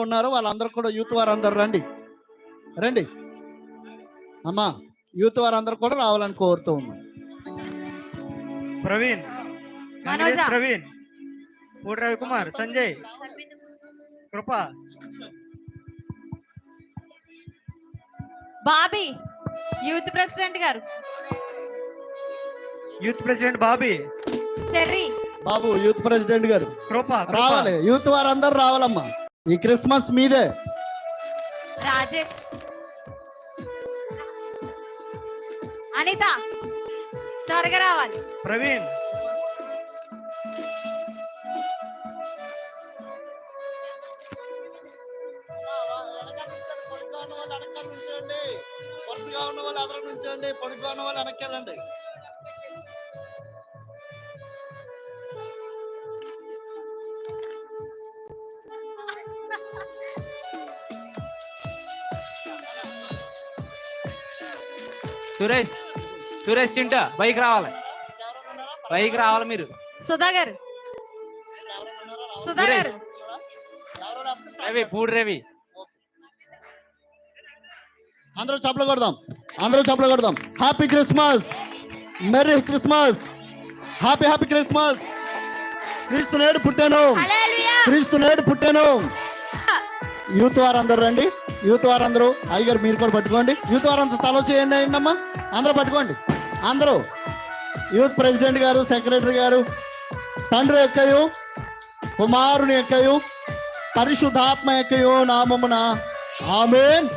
ఉన్నారు వాళ్ళందరూ కూడా యూత్ వారందరూ రండి రండి అమ్మా. యూత్ వారందరూ కూడా రావాలని కోరుతూ ఉన్నాం. ప్రవీణ్, ప్రవీణ్, పూడి రవికుమార్, సంజయ్, కృప, బాబీ, యూత్ ప్రెసిడెంట్ గారు, యూత్ ప్రెసిడెంట్ బాబీ, చెర్రీ బాబు, యూత్ ప్రెసిడెంట్ గారు కృప రావాలి. యూత్ వారందరూ రావాలమ్మా. ఈ క్రిస్మస్ మీదే. రాజేష్, అనిత త్వరగా రావాలి. ప్రవీణ్, వరుసగా ఉన్న వాళ్ళు ఎదురు నుంచండి, పొడుగుగా ఉన్న వాళ్ళు వెనక్కి వెళ్ళండి. సురేష్, సురేష్ చింట బైక్ రావాలి, బైక్ రావాలి మీరు. సుధా గారు, సుధా గారు, రవి, పూడి రవి. అందరూ చప్పలు కొడదాం, అందరూ చప్పలు కొడదాం. Happy Christmas, merry Christmas, happy happy Christmas. క్రీస్తు నేడు పుట్టాను, క్రీస్తు నేడు పుట్టాను. యూత్ వారందరూ రండి, యూత్ వారందరూ. అయ్యగారు మీరు కూడా పట్టుకోండి. యూత్ వారందరూ తల చేయండి అయిందమ్మా, అందరూ పట్టుకోండి. అందరూ యూత్ ప్రెసిడెంట్ గారు, సెక్రటరీ గారు, తండ్రి యొక్కయు కుమారుని యొక్కయు పరిశుద్ధాత్మ యొక్కయు నామమున ఆమేన్.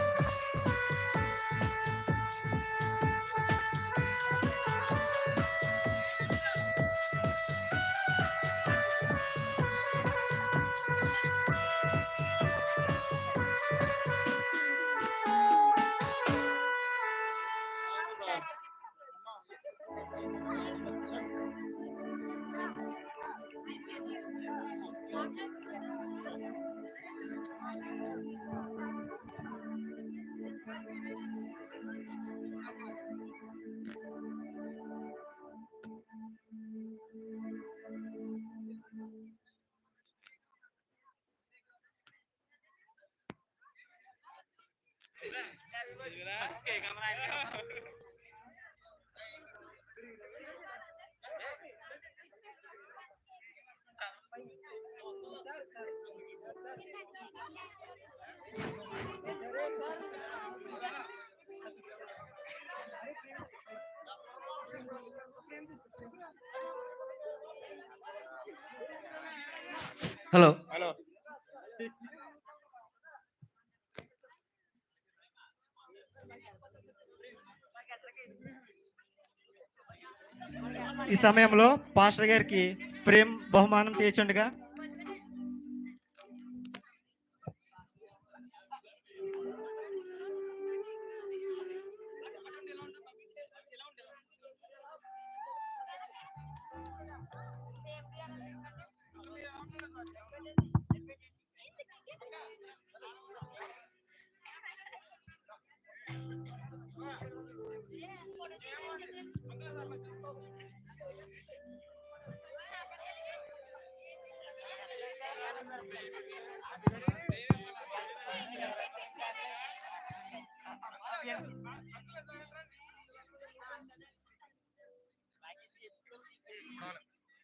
హలో, ఈ సమయంలో పాస్టర్ గారికి ప్రేమ్ బహుమానం చేస్తుండగా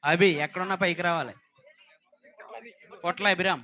అభి ఎక్కడున్నా పైకి రావాలి. పొట్ల అభిరామ్,